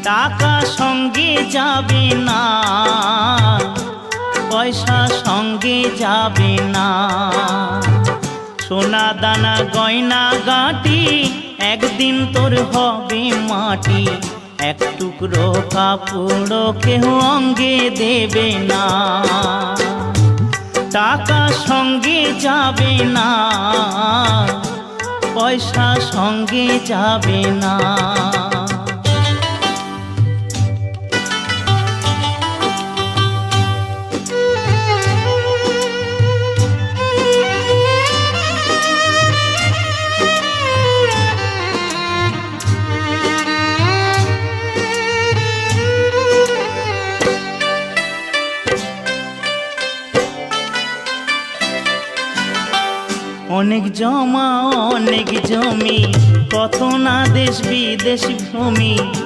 টাকা সঙ্গে যাবে না, পয়সা সঙ্গে যাবে না। সোনা দানা গয়না গাঁটি একদিন তোর হবে মাটি, এক টুকরো কাপড় কেহ অঙ্গে দেবে না। টাকা সঙ্গে যাবে না, পয়সা সঙ্গে যাবে না। অনেক জমা অনেক জমি, কত না দেশ বিদেশ ভূমি।